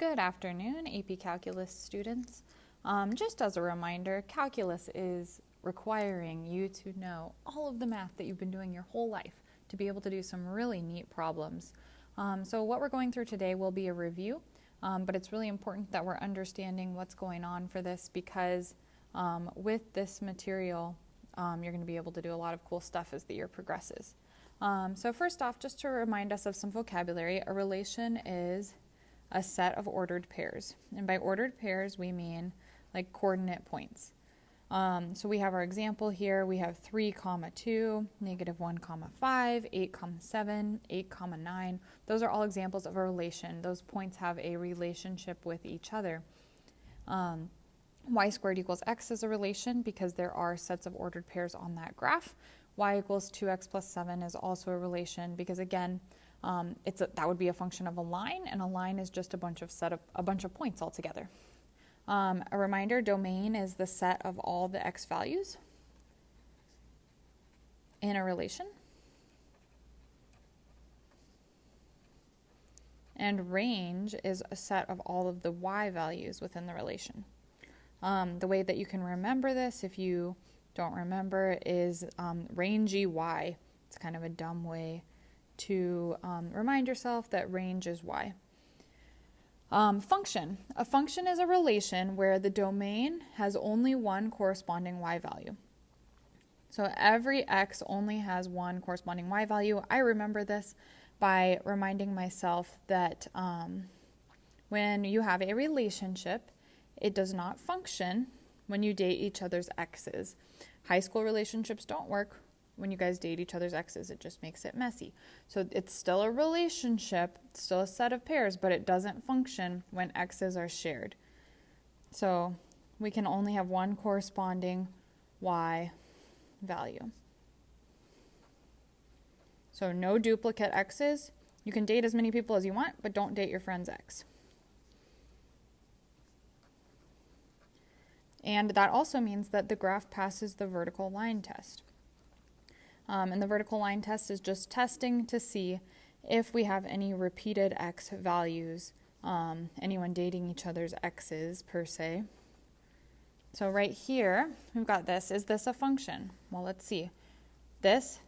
Good afternoon, AP Calculus students. Just as a reminder, calculus is requiring you to know all of the math that you've been doing your whole life to be able to do some really neat problems. So what we're going through today will be a review, but it's really important that we're understanding what's going on for this because with this material, you're going to be able to do a lot of cool stuff as the year progresses. So first off, just to remind us of some vocabulary, a relation is a set of ordered pairs. And by ordered pairs, we mean like coordinate points. So we have our example here. We have 3, 2, -1, 5, 8, 7, 8, 9. Those are all examples of a relation. Those points have a relationship with each other. Y squared equals x is a relation because there are sets of ordered pairs on that graph. Y equals 2x plus 7 is also a relation because, again, that would be a function of a line, and a line is just a bunch of points altogether. A reminder, domain is the set of all the x values in a relation. And range is a set of all of the y values within the relation. The way that you can remember this, if you don't remember, is rangy y. It's kind of a dumb way to remind yourself that range is y. Function. A function is a relation where the domain has only one corresponding y value. So every x only has one corresponding y value. I remember this by reminding myself that when you have a relationship, it does not function when you date each other's x's. High school relationships don't work when you guys date each other's x's. It just makes it messy. So it's still a relationship, it's still a set of pairs, but it doesn't function when x's are shared. So we can only have one corresponding y value. So no duplicate x's. You can date as many people as you want, but don't date your friend's x. And that also means that the graph passes the vertical line test. And the vertical line test is just testing to see if we have any repeated x values, anyone dating each other's x's per se. So right here, we've got this. Is this a function? Well, let's see. This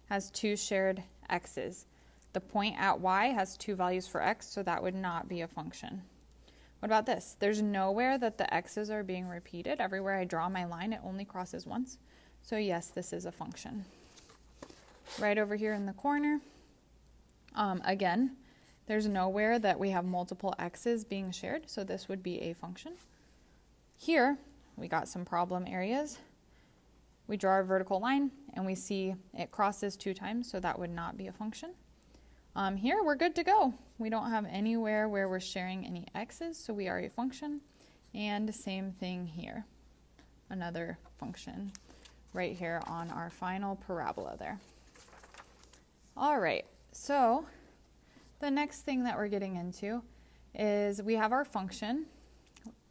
has 2 shared x's. The point at y has 2 values for x, so that would not be a function. What about this? There's nowhere that the x's are being repeated. Everywhere I draw my line, it only crosses once. So yes, this is a function. Right over here in the corner, again, there's nowhere that we have multiple x's being shared, so this would be a function. Here, we got some problem areas. We draw a vertical line, and we see it crosses 2 times, so that would not be a function. Here, we're good to go. We don't have anywhere where we're sharing any x's, so we are a function. And same thing here, another function right here on our final parabola there. All right, so the next thing that we're getting into is we have our function,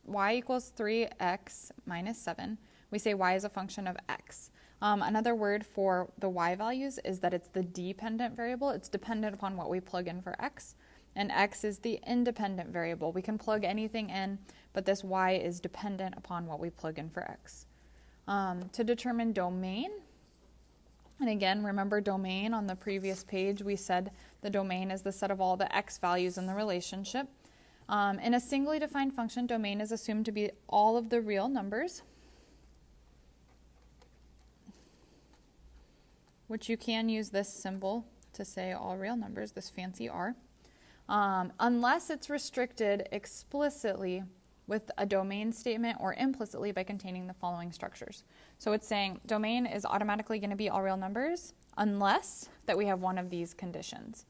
y equals 3x minus 7. We say y is a function of x. Another word for the y values is that it's the dependent variable. It's dependent upon what we plug in for x, and x is the independent variable. We can plug anything in, but this y is dependent upon what we plug in for x. To determine domain, and again, remember domain on the previous page, we said the domain is the set of all the x values in the relationship. In a singly defined function, domain is assumed to be all of the real numbers, which you can use this symbol to say all real numbers, this fancy R, unless it's restricted explicitly with a domain statement or implicitly by containing the following structures. So it's saying domain is automatically going to be all real numbers unless that we have one of these conditions.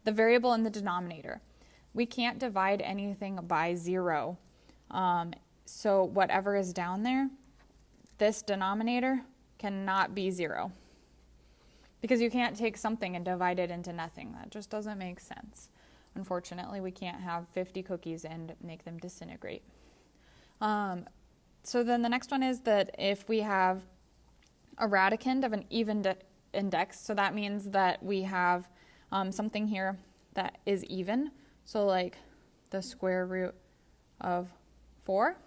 The variable in the denominator. We can't divide anything by 0. So whatever is down there, this denominator cannot be 0. Because you can't take something and divide it into nothing. That just doesn't make sense. Unfortunately, we can't have 50 cookies and make them disintegrate. So then the next one is that if we have a radicand of an even index, so that means that we have something here that is even. So like the square root of 4?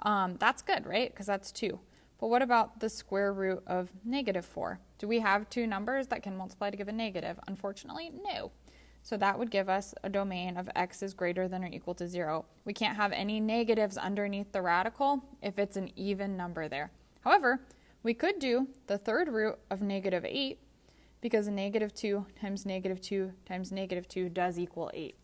That's good, right? Because that's 2. But what about the square root of negative 4? Do we have two numbers that can multiply to give a negative? Unfortunately, no. So that would give us a domain of x is greater than or equal to 0. We can't have any negatives underneath the radical if it's an even number there. However, we could do the third root of negative 8 because negative 2 times negative 2 times negative 2 does equal 8.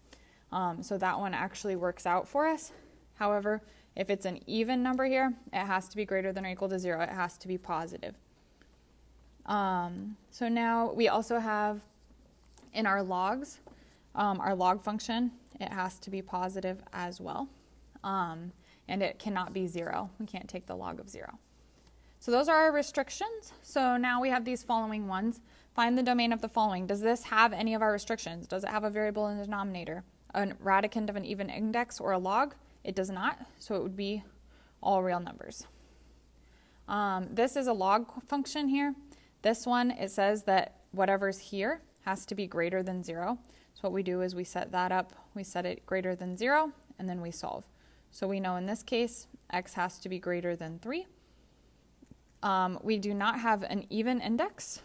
So that one actually works out for us. However, if it's an even number here, it has to be greater than or equal to 0. It has to be positive. So now we also have in our logs, our log function, it has to be positive as well. And it cannot be 0. We can't take the log of 0. So those are our restrictions. So now we have these following ones. Find the domain of the following. Does this have any of our restrictions? Does it have a variable in the denominator? A radicand of an even index or a log? It does not, so it would be all real numbers. This is a log function here. This one, it says that whatever's here has to be greater than 0. So what we do is we set that up, we set it greater than 0, and then we solve. So we know in this case, x has to be greater than 3. We do not have an even index,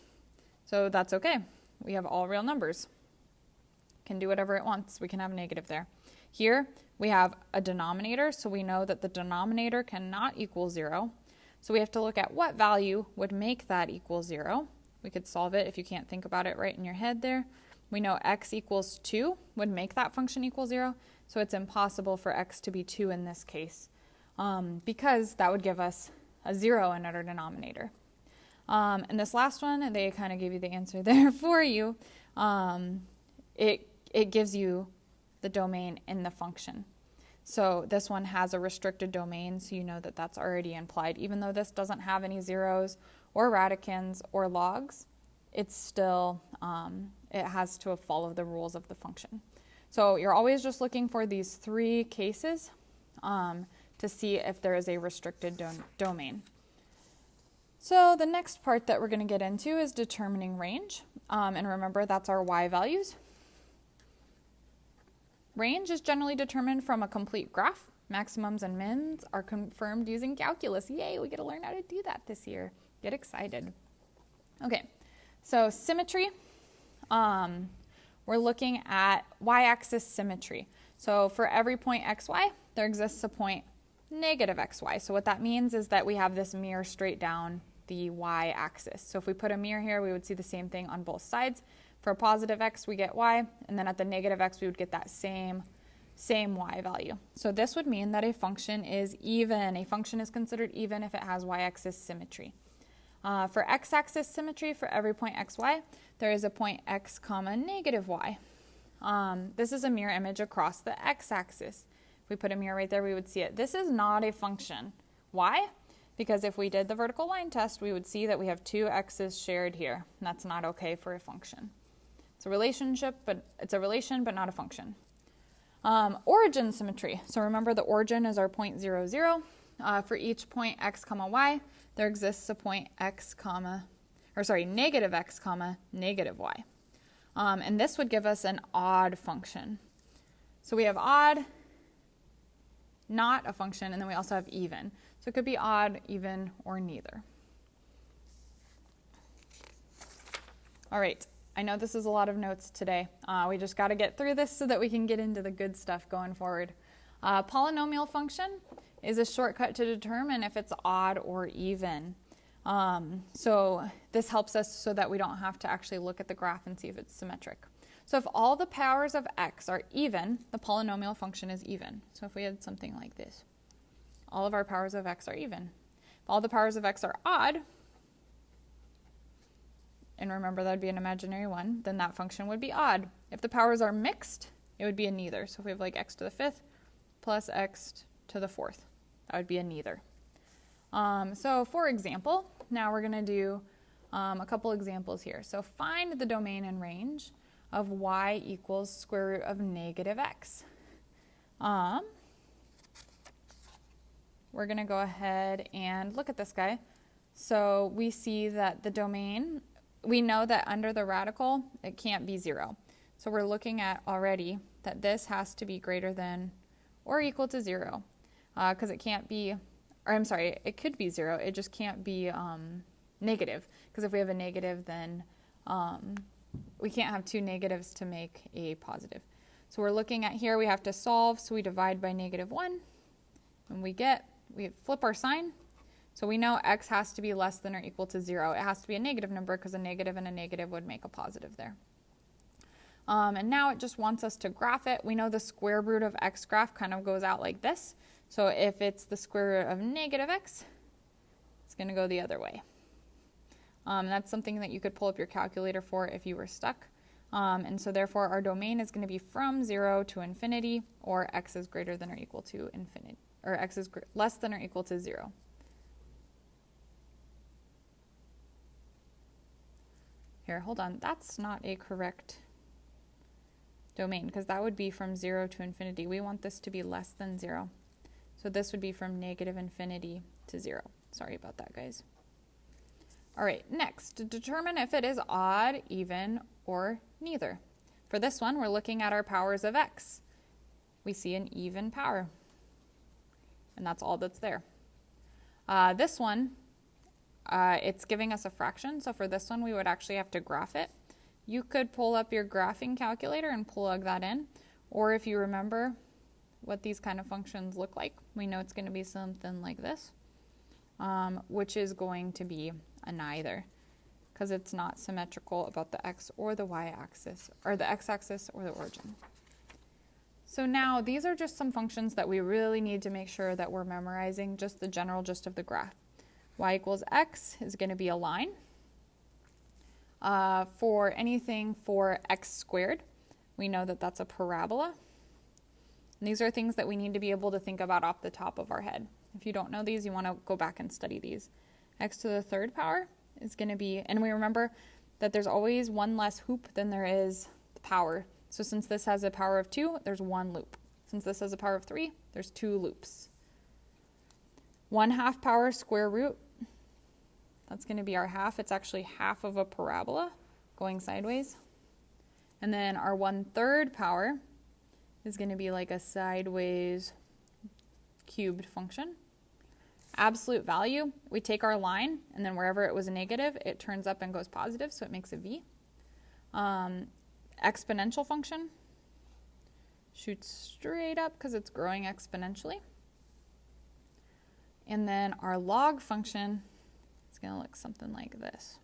so that's okay. We have all real numbers. Can do whatever it wants. We can have a negative there. Here, we have a denominator, so we know that the denominator cannot equal 0. So we have to look at what value would make that equal 0. We could solve it if you can't think about it right in your head there. We know x equals 2 would make that function equal 0, so it's impossible for x to be 2 in this case because that would give us a 0 in our denominator. And this last one, they kind of gave you the answer there for you. It gives you the domain in the function. So this one has a restricted domain, so you know that that's already implied. Even though this doesn't have any zeros or radicands or logs, it's still, it has to follow the rules of the function. So you're always just looking for these 3 cases to see if there is a restricted domain. So the next part that we're going to get into is determining range. And remember, that's our y values. Range is generally determined from a complete graph. Maximums and mins are confirmed using calculus. Yay, we get to learn how to do that this year. Get excited. Okay, so symmetry. We're looking at y-axis symmetry. So for every point xy, there exists a point negative xy. So what that means is that we have this mirror straight down the y-axis. So if we put a mirror here, we would see the same thing on both sides. For a positive x, we get y, and then at the negative x, we would get that same y value. So this would mean that a function is even. A function is considered even if it has y-axis symmetry. For x-axis symmetry, for every point xy, there is a point x comma negative y. This is a mirror image across the x-axis. If we put a mirror right there, we would see it. This is not a function. Why? Because if we did the vertical line test, we would see that we have 2 x's shared here. And that's not okay for a function. It's a relationship, but it's a relation, but not a function. Origin symmetry. So remember, the origin is our point 0, 0. For each point x comma y, there exists a point negative x comma negative y. And this would give us an odd function. So we have odd, not a function, and then we also have even. So it could be odd, even, or neither. All right. I know this is a lot of notes today. We just got to get through this so that we can get into the good stuff going forward. Polynomial function is a shortcut to determine if it's odd or even. So this helps us so that we don't have to actually look at the graph and see if it's symmetric. So if all the powers of x are even, the polynomial function is even. So if we had something like this, all of our powers of x are even. If all the powers of x are odd, and remember that would be an imaginary one, then that function would be odd. If the powers are mixed, it would be a neither. So if we have like x to the 5th plus x to the 4th, that would be a neither. So for example, now we're going to do a couple examples here. So find the domain and range of y equals square root of negative x. We're going to go ahead and look at this guy. So we see that the domain, we know that under the radical, it can't be 0. So we're looking at already that this has to be greater than or equal to 0, because it can't be, or I'm sorry, it could be 0, it just can't be negative, because if we have a negative, then we can't have two negatives to make a positive. So we're looking at here, we have to solve, so we divide by -1, and we flip our sign. So we know x has to be less than or equal to 0. It has to be a negative number, because a negative and a negative would make a positive there. And now it just wants us to graph it. We know the square root of x graph kind of goes out like this. So if it's the square root of -x, it's going to go the other way. That's something that you could pull up your calculator for if you were stuck. And so therefore our domain is going to be from 0 to infinity, or x is greater than or equal to infinity, or x is less than or equal to 0. Here, hold on, that's not a correct domain, because that would be from 0 to infinity. We want this to be less than 0. So this would be from -infinity to 0. Sorry about that, guys. All right, next, to determine if it is odd, even, or neither. For this one, we're looking at our powers of x. We see an even power, and that's all that's there. This one, it's giving us a fraction, so for this one, we would actually have to graph it. You could pull up your graphing calculator and plug that in, or if you remember what these kind of functions look like, we know it's going to be something like this, which is going to be a neither, because it's not symmetrical about the x or the y-axis, or the x-axis or the origin. So now these are just some functions that we really need to make sure that we're memorizing just the general gist of the graph. Y equals x is going to be a line. For anything for x squared, we know that that's a parabola. And these are things that we need to be able to think about off the top of our head. If you don't know these, you want to go back and study these. X to the third power is going to be, and we remember that there's always one less hoop than there is the power. So since this has a power of 2, there's one loop. Since this has a power of 3, there's 2 loops. 1/2 power square root, that's going to be our half. It's actually half of a parabola going sideways. And then our 1/3 power is going to be like a sideways cubed function. Absolute value, we take our line, and then wherever it was a negative, it turns up and goes positive, so it makes a V. Exponential function shoots straight up because it's growing exponentially. And then our log function is going to look something like this.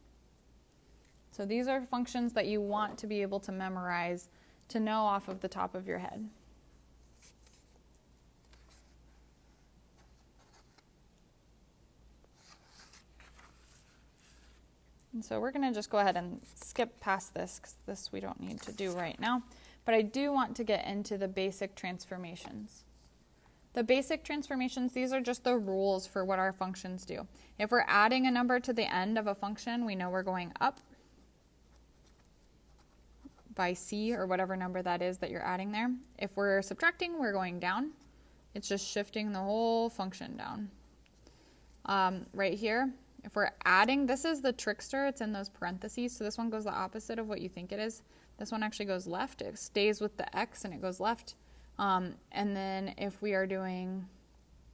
So these are functions that you want to be able to memorize to know off of the top of your head. And so we're going to just go ahead and skip past this, because this we don't need to do right now. But I do want to get into the basic transformations. The basic transformations, these are just the rules for what our functions do. If we're adding a number to the end of a function, we know we're going up by c, or whatever number that is that you're adding there. If we're subtracting, we're going down. It's just shifting the whole function down. Right here, if we're adding, this is the trickster, it's in those parentheses, so this one goes the opposite of what you think it is. This one actually goes left, it stays with the x and it goes left. And then if we are doing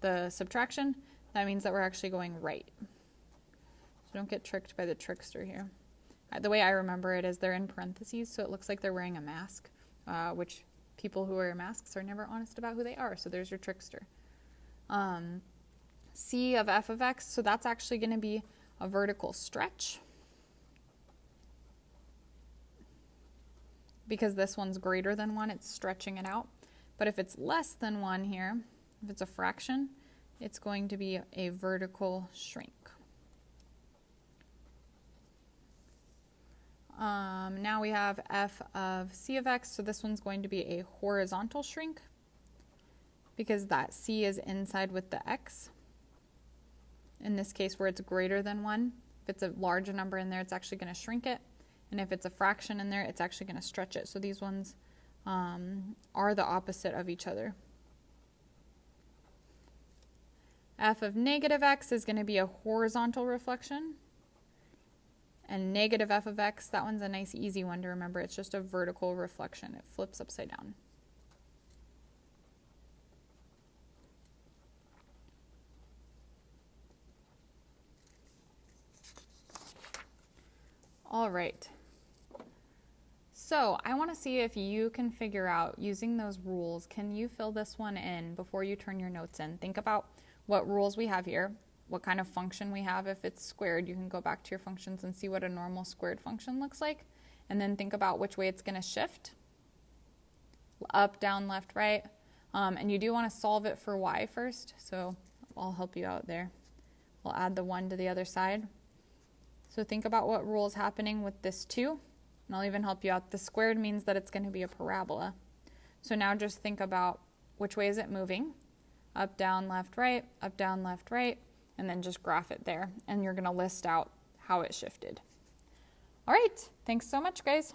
the subtraction, that means that we're actually going right. So don't get tricked by the trickster here. The way I remember it is they're in parentheses, so it looks like they're wearing a mask, which people who wear masks are never honest about who they are, so there's your trickster. C of f of x, so that's actually going to be a vertical stretch, because this one's greater than 1, it's stretching it out. But if it's less than 1 here, if it's a fraction, it's going to be a vertical shrink. Now we have f of c of x, so this one's going to be a horizontal shrink, because that c is inside with the x. In this case, where it's greater than 1, if it's a large number in there, it's actually going to shrink it. And if it's a fraction in there, it's actually going to stretch it. So these ones are the opposite of each other. F of negative x is going to be a horizontal reflection. And negative f of x, that one's a nice easy one to remember. It's just a vertical reflection. It flips upside down. All right. So I want to see if you can figure out, using those rules, can you fill this one in before you turn your notes in? Think about what rules we have here, what kind of function we have. If it's squared, you can go back to your functions and see what a normal squared function looks like. And then think about which way it's going to shift. Up, down, left, right. And you do want to solve it for y first, so I'll help you out there. We'll add the 1 to the other side. So think about what rule is happening with this 2. And I'll even help you out. The squared means that it's going to be a parabola. So now just think about which way is it moving. Up, down, left, right, up, down, left, right, and then just graph it there. And you're going to list out how it shifted. All right, thanks so much, guys.